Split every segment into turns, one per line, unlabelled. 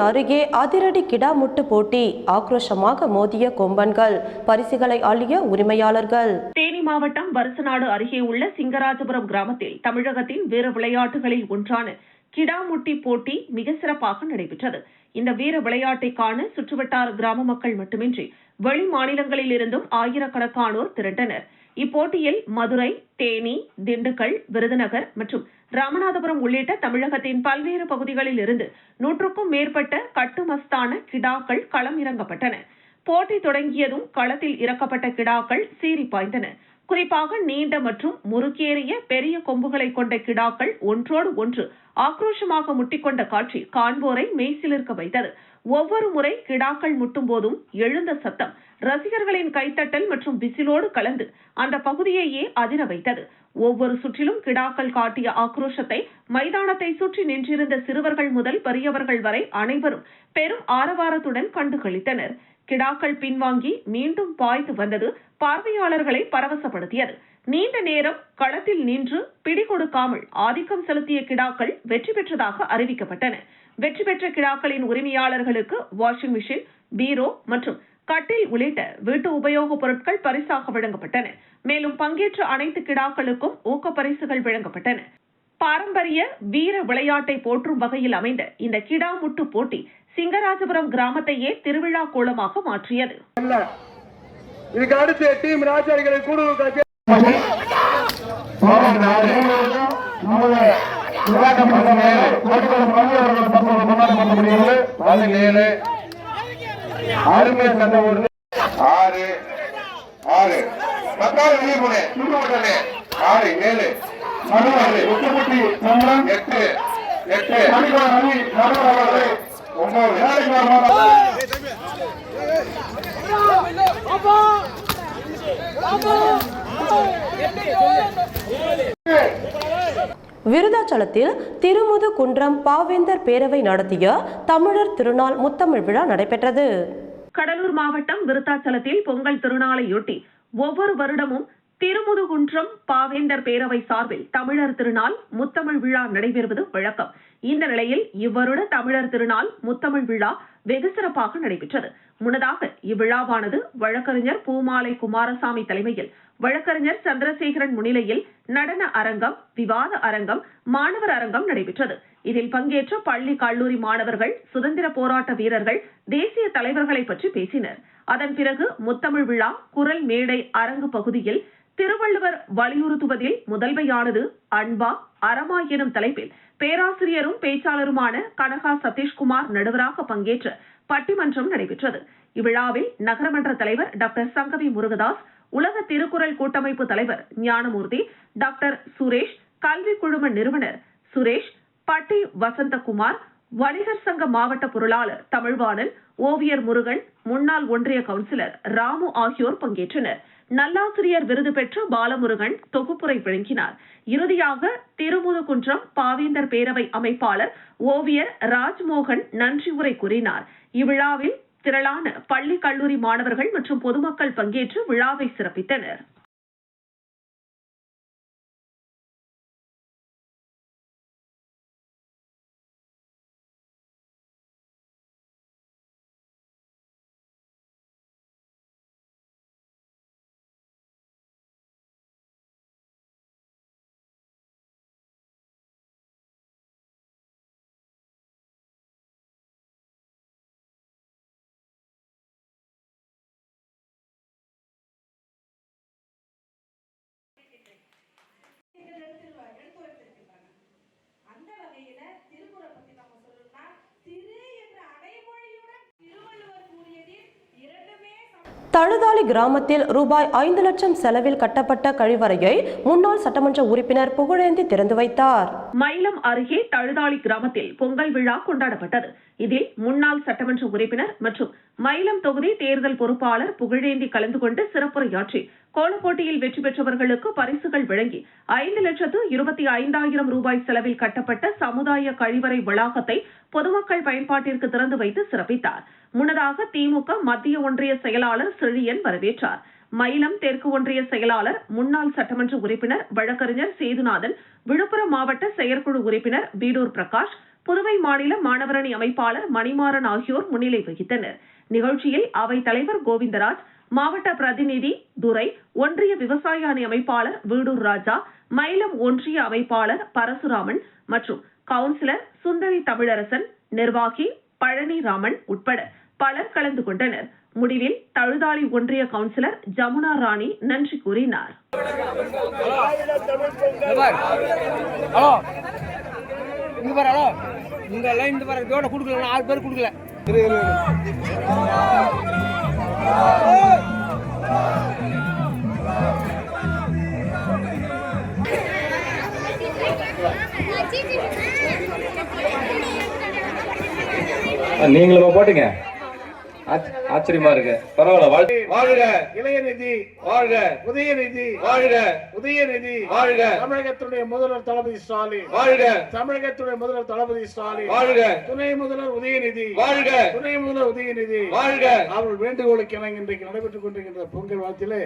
அருகே அதிரடி கிடாமுட்டு போட்டி, ஆக்ரோஷமாக மோதிய கொம்பன்கள், பரிசுகளை அள்ளிய உரிமையாளர்கள்.
தேனி மாவட்டம் வருசநாடு அருகே உள்ள சிங்கராஜபுரம் கிராமத்தில் தமிழகத்தின் வீர விளையாட்டுகளில் ஒன்றான கிடாமுட்டி போட்டி மிக சிறப்பாக நடைபெற்றது. இந்த வீர விளையாட்டை காண சுற்றுவட்டார கிராம மக்கள் மட்டுமின்றி வெளி மாநிலங்களில் இருந்தும் ஆயிரக்கணக்கானோர் திரண்டனர். இப்போட்டியில் மதுரை, தேனி, திண்டுக்கல், விருதுநகர் மற்றும் ராமநாதபுரம் உள்ளிட்ட தமிழகத்தின் பல்வேறு பகுதிகளில் இருந்து 100க்கும் மேற்பட்ட கட்டுமஸ்தான கிடாக்கள் களம் இறங்கப்பட்டன. போட்டி தொடங்கியதும் களத்தில் இறக்கப்பட்ட கிடாக்கள் சீறி பாய்ந்தன. குறிப்பாக நீண்ட மற்றும் முறுக்கேறிய பெரிய கொம்புகளை கொண்ட கிடாக்கள் ஒன்றோடு ஒன்று ஆக்ரோஷமாக முட்டிக்கொண்ட காட்சி காண்போரை மெய்சிலிர்க்க வைத்தது. ஒவ்வொரு முறை கிடாக்கள் முட்டும் போதும் எழுந்த சத்தம் ரசிகர்களின் கைத்தட்டல் மற்றும் விசிலோடு கலந்து அந்த பகுதியையே அதிர வைத்தது. ஒவ்வொரு சுற்றிலும் கிடாக்கள் காட்டிய ஆக்ரோஷத்தை மைதானத்தை சுற்றி நின்றிருந்த சிறுவர்கள் முதல் பெரியவர்கள் வரை அனைவரும் பெரும் ஆரவாரத்துடன் கண்டுகளித்தனர். கிடாக்கள் பின்வாங்கி மீண்டும் பாய்ந்து வந்தது பார்வையாளர்களை பரவசப்படுத்தியது. நீண்ட நேரம் களத்தில் நின்று பிடி கொடுக்காமல் ஆதிக்கம் செலுத்திய கிடாக்கள் வெற்றி பெற்றதாக அறிவிக்கப்பட்டன. வெற்றி பெற்ற கிடாக்களின் உரிமையாளர்களுக்கு வாஷிங் மிஷின், பீரோ மற்றும் கட்டில் உள்ளிட்ட வீட்டு உபயோகப் பொருட்கள் பரிசாக வழங்கப்பட்டன. மேலும் பங்கேற்ற அனைத்து கிடாக்களுக்கும் ஊக்க பரிசுகள் வழங்கப்பட்டன. பாரம்பரிய வீர விளையாட்டை போற்றும் வகையில் அமைந்த இந்த கிடாமுட்டு போட்டி சிங்கராஜபுரம் கிராமத்தையே திருவிழா கோலமாக மாற்றியது.
இதுக்கு அடுத்து டீம் ராஜாரிகளை கூடுதல் அருமை சந்த 6 6 10 வெளியே 6 7 8
விருதாச்சலத்தில் திருமுதுகுன்றம் பாவேந்தர் பேரவை நடத்திய தமிழர் திருநாள் முத்தமிழ் விழா நடைபெற்றது.
கடலூர் மாவட்டம் விருத்தாச்சலத்தில் பொங்கல் திருநாளையொட்டி ஒவ்வொரு வருடமும் திருமுதுகுன்றம் பாவேந்தர் பேரவை சார்பில் தமிழர் திருநாள் முத்தமிழ் விழா நடைபெறுவது வழக்கம். இந்த நிலையில் இவ்வருட தமிழர் திருநாள் முத்தமிழ் விழா வெகு சிறப்பாக நடைபெற்றது. முன்னதாக இவ்விழாவானது வழக்கறிஞர் பூமாலை குமாரசாமி தலைமையில் வழக்கறிஞர் சந்திரசேகரன் முன்னிலையில் நடன அரங்கம், விவாத அரங்கம், மாணவர் அரங்கம் நடைபெற்றது. இதில் பங்கேற்ற பள்ளி, கல்லூரி மாணவர்கள் சுதந்திர போராட்ட வீரர்கள், தேசிய தலைவர்களை பற்றி பேசினர். அதன் பிறகு முத்தமிழ் விழா குரல் மேடை அரங்கு பகுதியில் திருவள்ளுவர் வலியுறுத்துவதில் முதல்மையானது அன்பா அறமா எனும் தலைப்பில் பேராசிரியரும் பேச்சாளருமான கனகா சதீஷ்குமார் நடுவராக பங்கேற்ற பட்டிமன்றம் நடைபெற்றது. இவ்விழாவில் நகரமன்ற தலைவர் டாக்டர் சங்கவி முருகதாஸ், உலக திருக்குறள் கூட்டமைப்பு தலைவர் ஞானமூர்த்தி, டாக்டர் சுரேஷ், கல்வி குழும நிறுவனர் சுரேஷ், பட்டி வசந்தகுமார், வணிகர் சங்க மாவட்ட பொருளாளர் தமிழ்வாணன், ஓவியர் முருகன், முன்னாள் ஒன்றிய கவுன்சிலர் ராமு ஆகியோர் பங்கேற்றனர். நல்லாசிரியர் விருது பெற்ற பாலமுருகன் தொகுப்புரை வழங்கினார். இறுதியாக திருமுதுகுன்றம் பாவேந்தர் பேரவை அமைப்பாளர் ஓவியர் ராஜ்மோகன் நன்றி உரை கூறினார். இவ்விழாவில் திரளான பள்ளி, கல்லூரி மாணவர்கள் மற்றும் பொதுமக்கள் பங்கேற்று விழாவை சிறப்பித்தனர்.
அந்த வகையில திருக்குறளை பத்தி நம்ம சொல்லணும்னா திரு என்ற அடைமொழியுடன் திருவள்ளுவர் கூறியதில் இரண்டுமே.
தழுதாளி கிராமத்தில் ரூபாய் 5 லட்சம் செலவில் கட்டப்பட்ட கழிவறையை முன்னாள் சட்டமன்ற உறுப்பினர் புகழேந்தி திறந்து வைத்தார்.
மயிலம் அருகே தழுதாளி கிராமத்தில் பொங்கல் விழா கொண்டாடப்பட்டது. இதில் முன்னாள் சட்டமன்ற உறுப்பினர் மற்றும் மயிலம் தொகுதி தேர்தல் பொறுப்பாளர் புகழேந்தி கலந்து கொண்டு சிறப்புரையாற்றி கோலப்போட்டியில் வெற்றி பெற்றவர்களுக்கு பரிசுகள் வழங்கி 5,25,000 ரூபாய் செலவில் கட்டப்பட்ட சமுதாய கழிவறை வளாகத்தை பொதுமக்கள் பயன்பாட்டிற்கு திறந்து வைத்து சிறப்பித்தார். முன்னதாக திமுக மத்திய ஒன்றிய செயலாளர் செழியன் வரவேற்றார். மயிலம் தெற்கு ஒன்றிய செயலாளர், முன்னாள் சட்டமன்ற உறுப்பினர் வழக்கறிஞர் சேதுநாதன், விழுப்புரம் மாவட்ட செயற்குழு உறுப்பினர் பீடூர் பிரகாஷ், புதுவை மாநில மாணவரணி அமைப்பாளர் மணிமாறன் ஆகியோர் முன்னிலை வகித்தனர். நிகழ்ச்சியில் அவைத் தலைவர் கோவிந்தராஜ், மாவட்ட பிரதிநிதி துரை, ஒன்றிய விவசாய அணி அமைப்பாளர் வீடூர் ராஜா, மயிலம் ஒன்றிய அமைப்பாளர் பரசுராமன் மற்றும் கவுன்சிலர் சுந்தரி தமிழரசன், நிர்வாகி பழனிராமன் உட்பட பலர் கலந்து கொண்டனர். முடிவில் தழுதாளி ஒன்றிய கவுன்சிலர் ஜமுனா ராணி நன்றி கூறினார்.
நீங்களும் போட்டுங்க. ஆச்சரியமா இருக்கு. பரவாயில்ல.
வாழ்க இளையநிதி, வாழ்க உதயநிதி, வாழ்க உதயநிதி, வாழ்க தமிழகத்துடைய முதல்வர் தளபதி ஸ்டாலின், வாழ்க தமிழகத்துடைய முதல்வர் தளபதி ஸ்டாலின், வாழ்க துணை முதல்வர் உதயநிதி, வாழ்க துணை முதல்வர் உதயநிதி, வாழ்க. அவர்கள் வேண்டுகோளுக்கு இணங்க இன்றைக்கு நடைபெற்றுக் கொண்டிருக்கின்ற பொங்கல் வாழ்த்திலே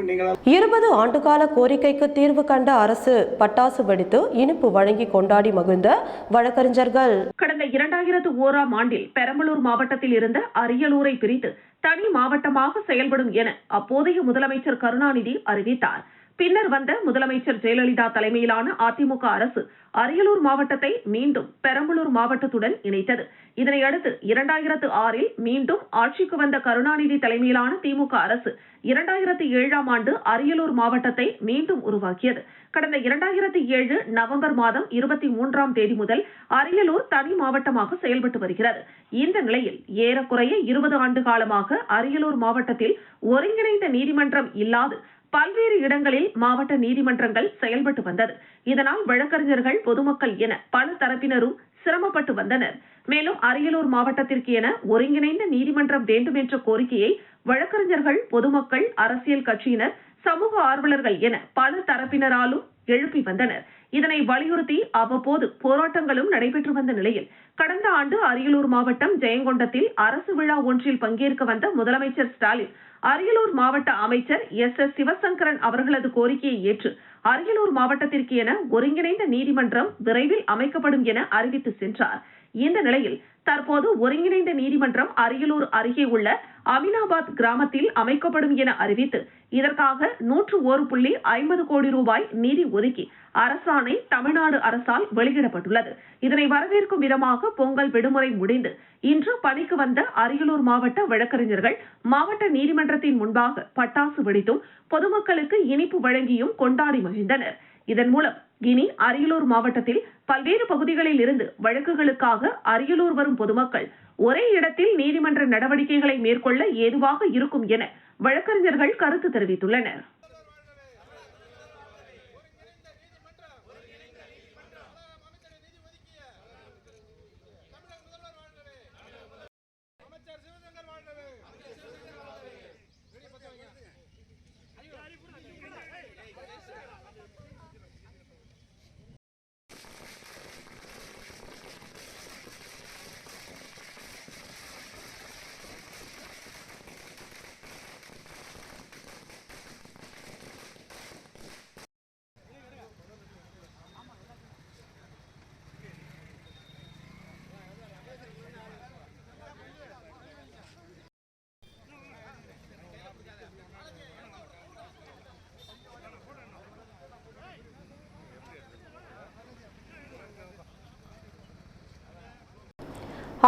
நீங்கள்
20 ஆண்டுகால கோரிக்கைக்கு தீர்வு கண்ட அரசு பட்டாசு வெடித்து இனிப்பு வழங்கி கொண்டாடி மகிழ்ந்த வழக்கறிஞர்கள்.
கடந்த 2001ஆம் ஆண்டில் பெரம்பலூர் மாவட்டத்தில் இருந்த அரியலூரை பிரித்து தனி மாவட்டமாக செயல்படும் என அப்போதைய முதலமைச்சர் கருணாநிதி அறிவித்தார். பின்னர் வந்த முதலமைச்சர் ஜெயலலிதா தலைமையிலான அதிமுக அரசு அரியலூர் மாவட்டத்தை மீண்டும் பெரம்பலூர் மாவட்டத்துடன் இணைத்தது. இதனையடுத்து 2006இல் மீண்டும் ஆட்சிக்கு வந்த கருணாநிதி தலைமையிலான திமுக அரசு 2007ஆம் ஆண்டு அரியலூர் மாவட்டத்தை மீண்டும் உருவாக்கியது. கடந்த 2007 நவம்பர் மாதம் 23ஆம் தேதி முதல் அரியலூர் தனி மாவட்டமாக செயல்பட்டு வருகிறது. இந்த நிலையில் ஏறக்குறைய 20 ஆண்டு காலமாக அரியலூர் மாவட்டத்தில் ஒருங்கிணைந்த நீதிமன்றம் இல்லாது பல்வேறு இடங்களில் மாவட்ட நீதிமன்றங்கள் செயல்பட்டு வந்தது. இதனால் வழக்கறிஞர்கள், பொதுமக்கள் என பல தரப்பினரும் சிரமப்பட்டு வந்தனர். மேலும் அரியலூர் மாவட்டத்திற்கு என ஒருங்கிணைந்த நீதிமன்றம் வேண்டும் என்ற கோரிக்கையை வழக்கறிஞர்கள், பொதுமக்கள், அரசியல் கட்சியினர், சமூக ஆர்வலர்கள் என பல தரப்பினராலும் எழுப்பி வந்தனர். இதனை வலியுறுத்தி அவ்வப்போது போராட்டங்களும் நடைபெற்று வந்த நிலையில் கடந்த ஆண்டு அரியலூர் மாவட்டம் ஜெயங்கொண்டத்தில் அரசு விழா ஒன்றில் பங்கேற்க வந்த முதலமைச்சர் ஸ்டாலின் அரியலூர் மாவட்ட அமைச்சர் SS சிவசங்கரன் அவர்களது கோரிக்கையை ஏற்று அரியலூர் மாவட்டத்திற்கு என ஒருங்கிணைந்த நீதிமன்றம் விரைவில் அமைக்கப்படும் என அறிவித்து சென்றார். இந்த நிலையில் தற்போது ஒருங்கிணைந்த நீதிமன்றம் அரியலூர் அருகே உள்ள அமினாபாத் கிராமத்தில் அமைக்கப்படும் என அறிவித்து இதற்காக 101.50 கோடி ரூபாய் நிதி ஒதுக்கி அரசாணை தமிழ்நாடு அரசால் வெளியிடப்பட்டுள்ளது. இதனை வரவேற்கும் விதமாக பொங்கல் விடுமுறை முடிந்து இன்று பணிக்கு வந்த அரியலூர் மாவட்ட வழக்கறிஞர்கள் மாவட்ட நீதிமன்றத்தின் முன்பாக பட்டாசு வெடித்தும் பொதுமக்களுக்கு இனிப்பு வழங்கியும் கொண்டாடி மகிழ்ந்தனர். இதன் மூலம் இனி அரியலூர் மாவட்டத்தில் பல்வேறு பகுதிகளில் இருந்து வழக்குகளுக்காக அரியலூர் வரும் பொதுமக்கள் ஒரே இடத்தில் நீதிமன்ற நடவடிக்கைகளை மேற்கொள்ள ஏதுவாக இருக்கும் என வழக்கறிஞர்கள் கருத்து தெரிவித்துள்ளனர்.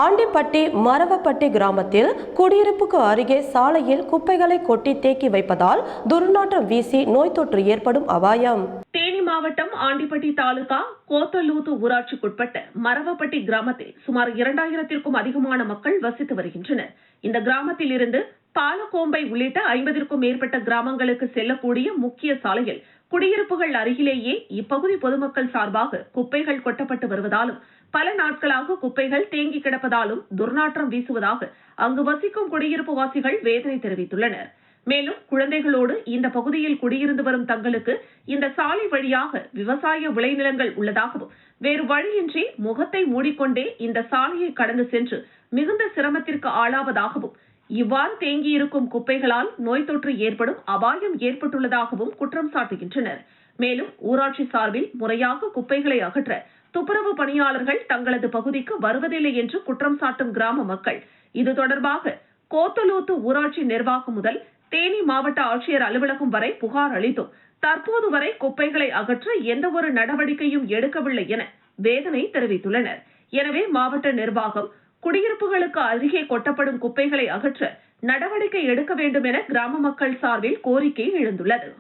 ஆண்டிப்பட்டி மரவப்பட்டி கிராமத்தில் குடியிருப்புக்கு அருகே சாலையில் குப்பைகளை கொட்டி தேக்கி வைப்பதால் துர்நாற்றம் வீசி நோய் தொற்று ஏற்படும் அபாயம்.
தேனி மாவட்டம் ஆண்டிப்பட்டி தாலுகா கோத்தலூத்து ஊராட்சிக்குட்பட்ட மரவப்பட்டி கிராமத்தில் சுமார் 2000த்திற்கும் அதிகமான மக்கள் வசித்து வருகின்றனர். இந்த கிராமத்தில் இருந்து பாலக்கோம்பை உள்ளிட்ட 50ற்கும் மேற்பட்ட கிராமங்களுக்கு செல்லக்கூடிய முக்கிய சாலையில் குடியிருப்புகள் அருகிலேயே இப்பகுதி பொதுமக்கள் சார்பாக குப்பைகள் கொட்டப்பட்டு வருவதாலும் பல நாட்களாக குப்பைகள் தேங்கி கிடப்பதாலும் துர்நாற்றம் வீசுவதாக அங்கு வசிக்கும் குடியிருப்பு வாசிகள் வேதனை தெரிவித்துள்ளனர். மேலும் குழந்தைகளோடு இந்த பகுதியில் குடியிருந்து வரும் தங்களுக்கு இந்த சாலை வழியாக விவசாய விளைநிலங்கள் உள்ளதாகவும் வேறு வழியின்றி முகத்தை மூடிக்கொண்டே இந்த சாலையை கடந்து சென்று மிகுந்த சிரமத்திற்கு ஆளாவதாகவும் இவ்வாறு தேங்கியிருக்கும் குப்பைகளால் நோய் தொற்று ஏற்படும் அபாயம் ஏற்பட்டுள்ளதாகவும் குற்றம் சாட்டுகின்றனர். மேலும் ஊராட்சி சார்பில் முறையாக குப்பைகளை அகற்ற துப்புரவு பணியாளர்கள் தங்களது பகுதிக்கு வருவதில்லை என்று குற்றம் சாட்டும் கிராம மக்கள் இது தொடர்பாக கோத்தலூத்து ஊராட்சி நிர்வாகம் முதல் தேனி மாவட்ட ஆட்சியர் அலுவலகம் வரை புகார் அளித்தும் தற்போது வரை குப்பைகளை அகற்ற எந்தவொரு நடவடிக்கையும் எடுக்கவில்லை என வேதனை தெரிவித்துள்ளனர். எனவே மாவட்ட நிர்வாகம் குடியிருப்புகளுக்கு அருகே கொட்டப்படும் குப்பைகளை அகற்ற நடவடிக்கை எடுக்க வேண்டும் என கிராம மக்கள் சார்பில் கோரிக்கை எழுந்துள்ளது.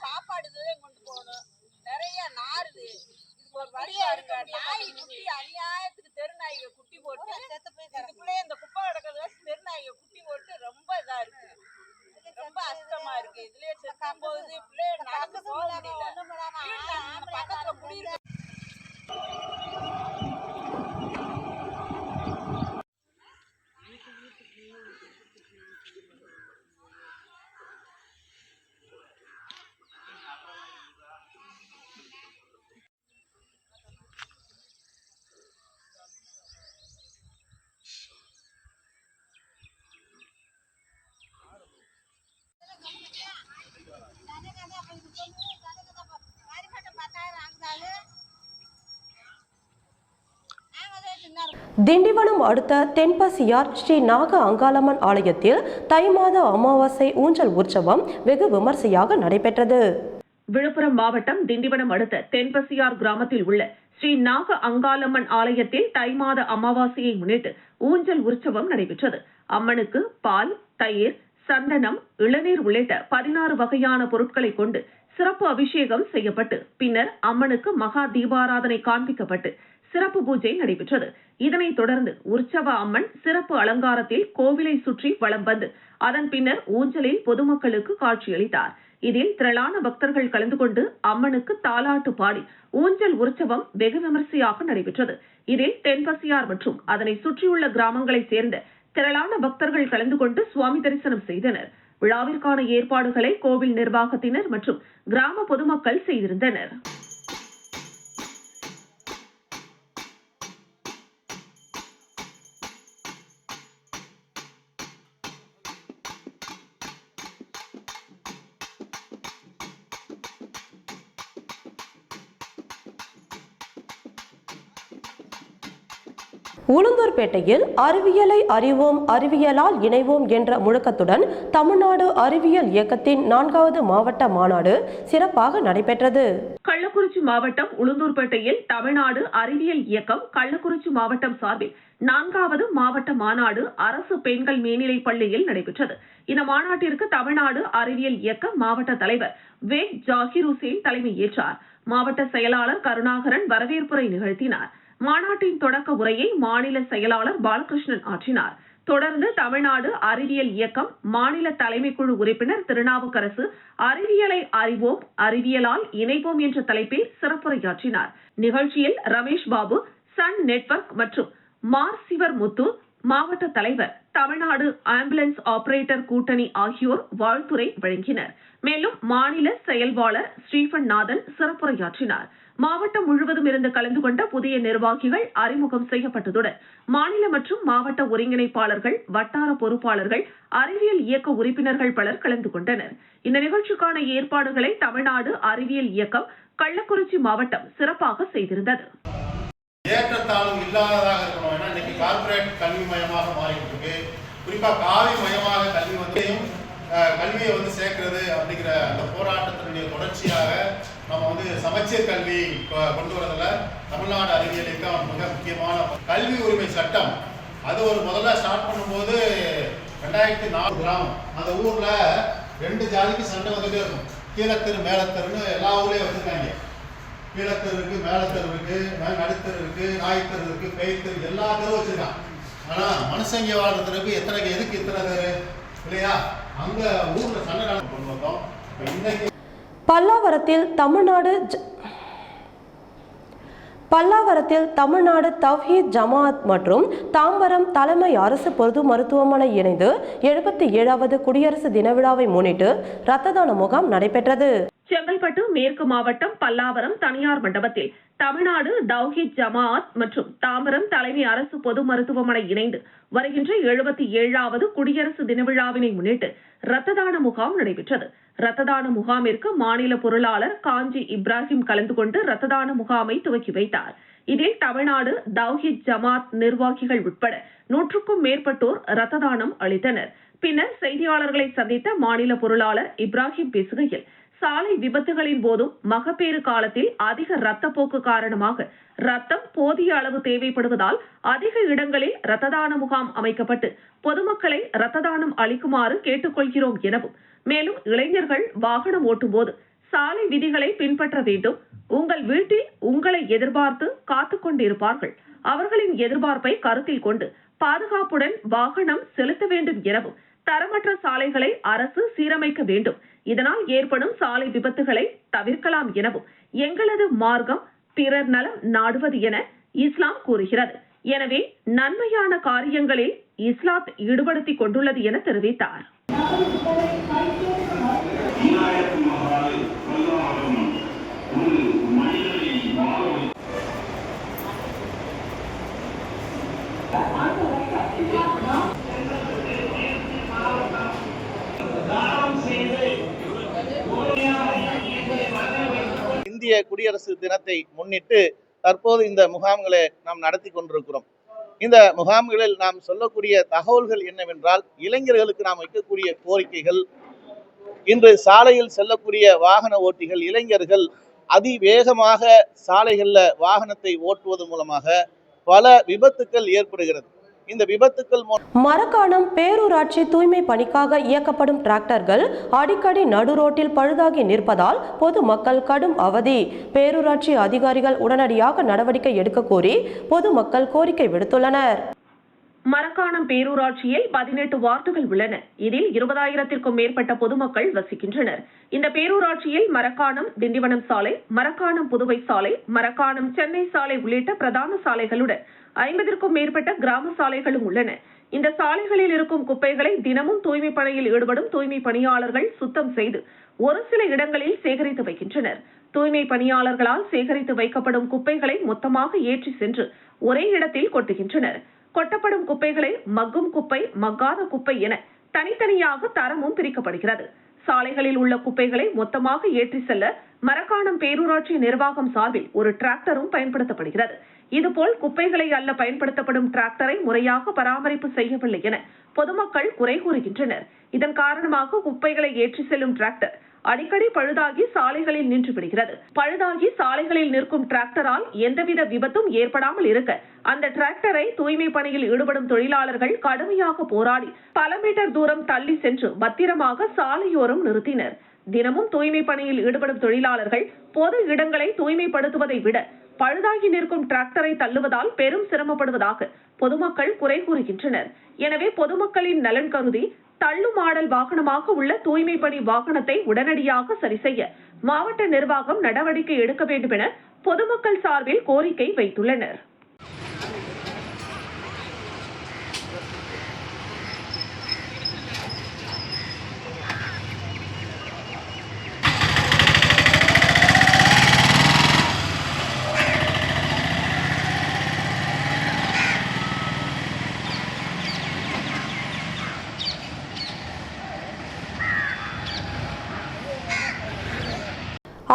சாப்பாடு கொண்டு போகணும். நிறைய நாறுது. நாய் குட்டி அநியாயத்துக்கு தெருநாய்க குட்டி போட்டு இதுக்குள்ளே இந்த குப்பை கிடக்கிறத தெருநாய்க குட்டி போட்டு ரொம்ப இதா இருக்கு. ரொம்ப அஷ்டமா இருக்கு. இதுலயே செத்தும் போகுது. பிள்ளைய நடந்து போக முடியல. பக்கத்துல குடியிருக்கு.
திண்டிவனம் அடுத்த தென்பசியார் ஸ்ரீ நாக அங்காளம்மன் ஆலயத்தில் தை மாத அமாவாசை ஊஞ்சல் உற்சவம் வெகு விமர்சையாக நடைபெற்றது.
விழுப்புரம் மாவட்டம் திண்டிவனம் அடுத்த தென்பசியார் கிராமத்தில் உள்ள ஸ்ரீ நாக அங்காளம்மன் ஆலயத்தில் தை மாத அமாவாசையை முன்னிட்டு ஊஞ்சல் உற்சவம் நடைபெற்றது. அம்மனுக்கு பால், தயிர், சந்தனம், இளநீர் உள்ளிட்ட 16 வகையான பொருட்களை கொண்டு சிறப்பு அபிஷேகம் செய்யப்பட்டு பின்னர் அம்மனுக்கு மகா தீபாராதனை காண்பிக்கப்பட்டு சிறப்பு பூஜை நடைபெற்றது. இதனைத் தொடர்ந்து உற்சவ அம்மன் சிறப்பு அலங்காரத்தில் கோவிலை சுற்றி வலம் வந்து அதன் பின்னர் ஊஞ்சலில் பொதுமக்களுக்கு காட்சியளித்தார். இதில் திரளான பக்தர்கள் கலந்து கொண்டு அம்மனுக்கு தாலாட்டு பாடி ஊஞ்சல் உற்சவம் வெகு விமர்சையாக நடைபெற்றது. இதில் தென்பசியார் மற்றும் அதனை சுற்றியுள்ள கிராமங்களைச் சேர்ந்த திரளான பக்தர்கள் கலந்து கொண்டு சுவாமி தரிசனம் செய்தனர். விழாவிற்கான ஏற்பாடுகளை கோவில் நிர்வாகத்தினர் மற்றும் கிராம பொதுமக்கள் செய்திருந்தனர்.
உளுந்தூர்பேட்டையில் அறிவியலை அறிவோம், அறிவியலால் இணைவோம் என்ற முழக்கத்துடன் தமிழ்நாடு அறிவியல் இயக்கத்தின் 4வது மாவட்ட மாநாடு சிறப்பாக நடைபெற்றது.
கள்ளக்குறிச்சி மாவட்டம் உளுந்தூர்பேட்டையில் தமிழ்நாடு அறிவியல் இயக்கம் கள்ளக்குறிச்சி மாவட்டம் சார்பில் 4வது மாவட்ட மாநாடு அரசு பெண்கள் மேல்நிலைப் பள்ளியில் நடைபெற்றது. இந்த மாநாட்டிற்கு தமிழ்நாடு அறிவியல் இயக்க மாவட்ட தலைவர் வேக் ஜாகிர் ஹுசேன் தலைமை ஏற்றார். மாவட்ட செயலாளர் கருணாகரன் வரவேற்புரை நிகழ்த்தினார். மாநாட்டின் தொடக்க உரையை மாநில செயலாளர் பாலகிருஷ்ணன் ஆற்றினார். தொடர்ந்து தமிழ்நாடு அறிவியல் இயக்கம் மாநில தலைமைக்குழு உறுப்பினர் திருநாவுக்கரசு அறிவியலை அறிவோம், அறிவியலால் இணைவோம் என்ற தலைப்பில் சிறப்புரையாற்றினார். நிகழ்ச்சியில் ரமேஷ் பாபு, சன் நெட்வொர்க் மற்றும் மார்சிவர் முத்து, மாவட்ட தலைவர், தமிழ்நாடு ஆம்புலன்ஸ் ஆபரேட்டர் கூட்டணி ஆகியோர் வாழ்த்துரை வழங்கினர். மேலும் மாநில செயல்பாளர் ஸ்டீபன் நாதன் சிறப்புரையாற்றினார். மாவட்டம் முழுவதும் இருந்து கலந்து கொண்ட புதிய நிர்வாகிகள் அறிமுகம் செய்யப்பட்டதுடன் மாநில மற்றும் மாவட்ட ஒருங்கிணைப்பாளர்கள், வட்டார பொறுப்பாளர்கள், அறிவியல் இயக்க உறுப்பினர்கள் பலர் கலந்து கொண்டனர். இந்த நிகழ்ச்சிக்கான ஏற்பாடுகளை தமிழ்நாடு அறிவியல் இயக்கம் கள்ளக்குறிச்சி மாவட்டம் சிறப்பாக செய்திருந்தது.
ஏற்றத்தாழ்வு இல்லாததாக இருக்கணும். ஏன்னா இன்னைக்கு கார்பரேட் கல்வி மயமாக மாறிட்டு இருக்கு. குறிப்பா காவி மயமாக கல்வியை சேர்க்கிறது அப்படிங்கிற அந்த போராட்டத்தினுடைய தொடர்ச்சியாக நம்ம சமச்சீர் கல்வி கொண்டு வரதுல தமிழ்நாடு அறிவியல் இயக்கம் மிக முக்கியமான கல்வி உரிமை சட்டம் அது ஒரு முதல்ல ஸ்டார்ட் பண்ணும்போது 2004 கிராமம் அந்த ஊர்ல 2 ஜாதிக்கு சண்டை வந்துட்டே இருக்கும். கீழத்தெரு மேலத்தெருன்னு எல்லா ஊர்லயும் வச்சிருக்காங்க. கீழத்தெரு இருக்கு, மேலத்தெரு இருக்கு, நடுத்தெரு இருக்கு, நாய்த்தெரு இருக்கு, பேய்த்தெரு எல்லா தெருவும் வச்சிருக்கான். ஆனா மனுஷங்க வாழ்றதுக்கு எதுக்கு இத்தனை பேரு இல்லையா? அங்க ஊர்ல சண்டை கொண்டு வந்தோம். இன்னைக்கு
பல்லாவரத்தில் தமிழ்நாடு தவ்ஹீத் ஜமாஅத் மற்றும் தாம்பரம் தலைமை அரசு பொது மருத்துவமனை இணைந்து 77வது குடியரசு தின விழாவை முன்னிட்டு இரத்த தான முகாம் நடைபெற்றது.
செங்கல்பட்டு மேற்கு மாவட்டம் பல்லாவரம் தனியார் மண்டபத்தில் தமிழ்நாடு தவ்ஹீத் ஜமாஅத் மற்றும் தாம்பரம் தலைமை அரசு பொது மருத்துவமனை இணைந்து வருகின்ற 77வது குடியரசு தின விழாவினை முன்னிட்டு இரத்த தான முகாம் நடைபெற்றது. இரத்த தான முகாமிற்கு மாநில பொருளாளர் காஞ்சி இப்ராஹிம் கலந்து கொண்டு இரத்த தான முகாமை துவக்கி வைத்தார். இதில் தமிழ்நாடு தவ்ஹீத் ஜமாஅத் நிர்வாகிகள் உட்பட 100க்கும் மேற்பட்டோர் இரத்த தானம் அளித்தனர். பின்னர் செய்தியாளர்களை சந்தித்த மாநில பொருளாளர் இப்ராஹிம் பேசுகையில், சாலை விபத்துகளின் போதும் மகப்பேறு காலத்தில் அதிக இரத்தப்போக்கு காரணமாக ரத்தம் போதிய அளவு தேவைப்படுவதால் அதிக இடங்களில் இரத்த தான முகாம் அமைக்கப்பட்டு பொதுமக்களை இரத்த தானம் அளிக்குமாறு கேட்டுக்கொள்கிறோம் எனவும், மேலும் இளைஞர்கள் வாகனம் ஓட்டும் போது சாலை விதிகளை பின்பற்ற வேண்டும். உங்கள் வீட்டில் உங்களை எதிர்பார்த்து காத்துக் கொண்டிருப்பார்கள். அவர்களின் எதிர்பார்ப்பை கருத்தில் கொண்டு பாதுகாப்புடன் வாகனம் செலுத்த வேண்டும் எனவும், தரமற்ற சாலைகளை அரசு சீரமைக்க வேண்டும். இதனால் ஏற்படும் சாலை விபத்துகளை தவிர்க்கலாம் எனவும், எங்களது மார்க்கம் பிறர் நலம் நாடுவது என இஸ்லாம் கூறுகிறது. எனவே நன்மையான காரியங்களில் இஸ்லாத் ஈடுபடுத்திக் கொண்டுள்ளது என தெரிவித்தார்.
இந்திய குடியரசு தினத்தை முன்னிட்டு தற்போது இந்த முகாம்களை நாம் நடத்தி கொண்டிருக்கிறோம். இந்த முகாம்களில் நாம் சொல்லக்கூடிய தகவல்கள் என்னவென்றால், இளைஞர்களுக்கு நாம் வைக்கக்கூடிய கோரிக்கைகள், இன்று சாலையில் செல்லக்கூடிய வாகன ஓட்டிகள் இளைஞர்கள் அதிவேகமாக சாலைகளில் வாகனத்தை ஓட்டுவது மூலமாக பல விபத்துக்கள் ஏற்படுகிறது. இந்த விபத்துக்கள்
மரக்காணம் பேரூராட்சி தூய்மை பணிக்காக இயக்கப்படும் டிராக்டர்கள் அடிக்கடி நடுரோட்டில் பழுதாகி நிற்பதால் பொதுமக்கள் கடும் அவதி. பேரூராட்சி அதிகாரிகள் உடனடியாக நடவடிக்கை எடுக்க கோரி பொதுமக்கள் கோரிக்கை விடுத்துள்ளனர்.
மரக்காணம் பேரூராட்சியில் 18 வார்டுகள் உள்ளன. இதில் 20,000த்திற்கும் மேற்பட்ட பொதுமக்கள் வசிக்கின்றனர். இந்த பேரூராட்சியில் மரக்காணம் திண்டிவனம் சாலை, மரக்காணம் புதுவை சாலை, மரக்காணம் சென்னை சாலை உள்ளிட்ட பிரதான சாலைகளுடன் 50க்கும் மேற்பட்ட கிராம சாலைகளும் உள்ளன. இந்த சாலைகளில் இருக்கும் குப்பைகளை தினமும் தூய்மை பணியில் ஈடுபடும் தூய்மை பணியாளர்கள் சுத்தம் செய்து ஒரு சில இடங்களில் சேகரித்து வைக்கின்றனர். தூய்மை பணியாளர்களால் சேகரித்து வைக்கப்படும் குப்பைகளை மொத்தமாக ஏற்றி சென்று ஒரே இடத்தில் கொட்டுகின்றனர். கொட்டப்படும் குப்பைகளை மக்கும் குப்பை, மக்காத குப்பை என தனித்தனியாக தரமும் பிரிக்கப்படுகிறது. சாலைகளில் உள்ள குப்பைகளை மொத்தமாக ஏற்றி செல்ல மரக்காணம் பேரூராட்சி நிர்வாகம் சார்பில் ஒரு டிராக்டரும் பயன்படுத்தப்படுகிறது. இதுபோல் குப்பைகளை அல்ல பயன்படுத்தப்படும் டிராக்டரை முறையாக பராமரிப்பு செய்யவில்லை என பொதுமக்கள் குறை கூறுகின்றனர். இதன் காரணமாக குப்பைகளை ஏற்றி செல்லும் டிராக்டர் அடிக்கடி பழுதாகி சாலைகளில் நின்று விடுகிறது. பழுதாகி சாலைகளில் நிற்கும் டிராக்டரால் எந்தவித விபத்தும் ஏற்படாமல் இருக்க அந்த டிராக்டரை தூய்மை பணியில் ஈடுபடும் தொழிலாளர்கள் கடுமையாக போராடி பல மீட்டர் தூரம் தள்ளி சென்று பத்திரமாக சாலையோரம் நிறுத்தினர். தினமும் தூய்மை பணியில் ஈடுபடும் தொழிலாளர்கள் பொது இடங்களை தூய்மைப்படுத்துவதை விட பழுதாகி நிற்கும் டிராக்டரை தள்ளுவதால் பெரும் சிரமப்படுவதாக பொதுமக்கள் குறை கூறுகின்றனர். எனவே பொதுமக்களின் நலன் கருதி தள்ளு மாடல் வாகனமாக உள்ள தூய்மை பணி வாகனத்தை உடனடியாக சரி செய்ய மாவட்ட நிர்வாகம் நடவடிக்கை எடுக்க வேண்டும் என பொதுமக்கள் சார்பில் கோரிக்கை வைத்துள்ளனர்.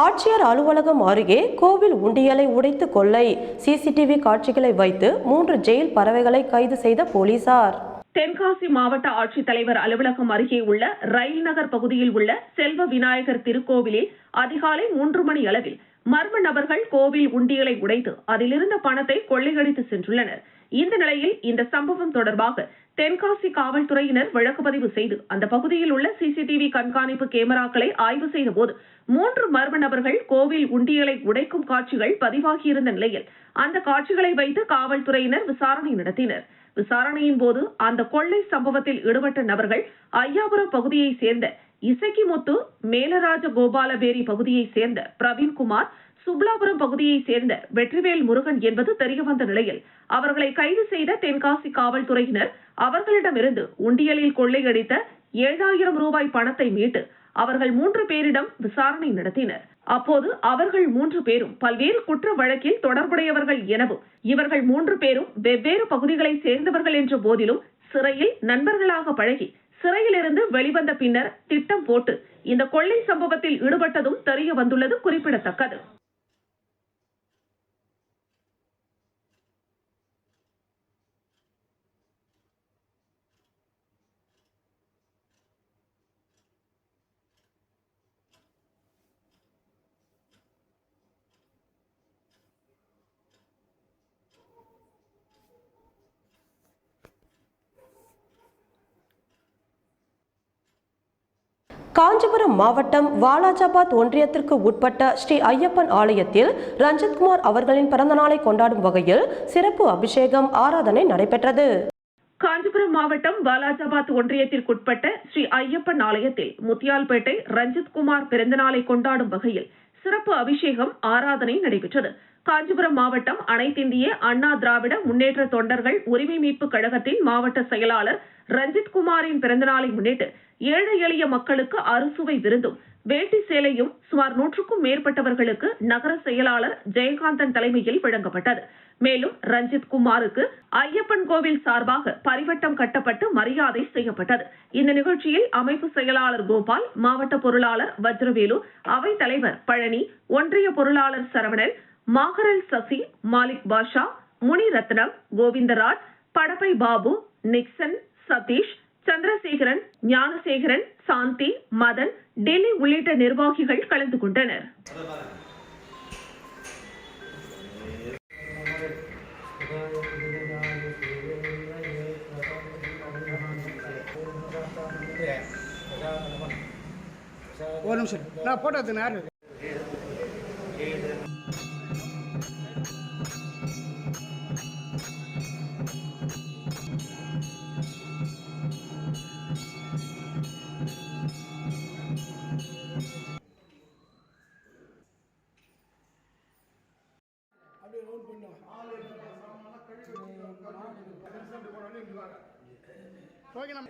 ஆட்சியர் அலுவலகம் அருகே கோவில் உண்டியலை உடைத்து கொள்ளை. சிசிடிவி காட்சிகளை வைத்து 3 ஜெயில் பறவைகளை கைது செய்த போலீசார்.
தென்காசி மாவட்ட ஆட்சித்தலைவர் அலுவலகம் அருகே உள்ள ரயில் நகர் பகுதியில் உள்ள செல்வ விநாயகர் திருக்கோவிலில் அதிகாலை 3 மணி அளவில் மர்ம நபர்கள் கோவில் உண்டியலை உடைத்து அதிலிருந்த பணத்தை கொள்ளையடித்து சென்றுள்ளனர். இந்த நிலையில் இந்த சம்பவம் தொடர்பாக தென்காசி காவல்துறையினர் வழக்கு பதிவு செய்து அந்த பகுதியில் உள்ள சிசிடிவி கண்காணிப்பு கேமராக்களை ஆய்வு செய்த போது 3 மர்ம நபர்கள் கோவில் உண்டியலை உடைக்கும் காட்சிகள் பதிவாகியிருந்த நிலையில் அந்த காட்சிகளை வைத்து காவல்துறையினர் விசாரணை நடத்தினர். விசாரணையின் போது அந்த கொள்ளை சம்பவத்தில் ஈடுபட்ட நபர்கள் ஐயாபுரம் பகுதியைச் சேர்ந்த இசக்கிமுத்து, மேலராஜ கோபாலபேரி பகுதியைச் சேர்ந்த பிரவீன்குமார், சுப்லாபுரம் பகுதியைச் சேர்ந்த வெற்றிவேல் முருகன் என்பது தெரியவந்த நிலையில் அவர்களை கைது செய்த தென்காசி காவல்துறையினர் அவர்களிடமிருந்து உண்டியலில் கொள்ளையடித்த 7,000 ரூபாய் பணத்தை மீட்டு அவர்கள் 3 பேரிடம் விசாரணை நடத்தினர். அப்போது அவர்கள் 3 பேரும் பல்வேறு குற்ற வழக்கில் தொடர்புடையவர்கள் எனவும் இவர்கள் 3 பேரும் வெவ்வேறு பகுதிகளை சேர்ந்தவர்கள் என்ற போதிலும் சிறையில் நண்பர்களாக பழகி சிறையிலிருந்து வெளிவந்த பின்னர் திட்டம் போட்டு இந்த கொள்ளை சம்பவத்தில் ஈடுபட்டதும் தெரிய வந்துள்ளது குறிப்பிடத்தக்கது.
காஞ்சிபுரம் மாவட்டம் வாலாஜாபாத் ஒன்றியத்திற்கு உட்பட்ட ஸ்ரீ ஐயப்பன் ஆலயத்தில் ரஞ்சித்குமார் அவர்களின் பிறந்தநாளை கொண்டாடும் வகையில் சிறப்பு அபிஷேகம் ஆராதனை நடைபெற்றது.
காஞ்சிபுரம் மாவட்டம் வாலாஜாபாத் ஒன்றியத்திற்குட்பட்ட ஸ்ரீ ஐயப்பன் ஆலயத்தில் முத்தியால்பேட்டை ரஞ்சித்குமார் பிறந்தநாளை கொண்டாடும் வகையில் சிறப்பு அபிஷேகம் ஆராதனை நடைபெற்றது. காஞ்சிபுரம் மாவட்டம் அனைத்திந்திய அண்ணா திராவிட முன்னேற்ற தொண்டர்கள் உரிமை மீட்பு கழகத்தின் மாவட்ட செயலாளர் ரஞ்சித்குமாரின் பிறந்தநாளை முன்னிட்டு ஏழை எளிய மக்களுக்கு அறுசுவை விருந்தும் வேட்டி சேலையும் சுமார் 100க்கும் மேற்பட்டவர்களுக்கு நகர செயலாளர் ஜெயகாந்தன் தலைமையில் வழங்கப்பட்டது. மேலும் ரஞ்சித்குமாருக்கு ஐயப்பன் கோவில் சார்பாக பரிவட்டம் கட்டப்பட்டு மரியாதை செய்யப்பட்டது. இந்த நிகழ்ச்சியில் அமைப்பு செயலாளர் கோபால், மாவட்ட பொருளாளர் வஜ்ரவேலு, அவைத் தலைவர் பழனி, ஒன்றிய பொருளாளர் சரவணன், மாகரல் சசி, மாலிக் பாஷா, முனிரத்னம், கோவிந்தராஜ், படப்பை பாபு, நிக்சன், சதீஷ், சந்திரசேகரன், ஞானசேகரன், சாந்தி, மதன், டெல்லி உள்ளிட்ட நிர்வாகிகள் கலந்து கொண்டனர்.
ஒரு நிமிஷம் நான் போட்டோ எடுத்து ஓகே நம்ம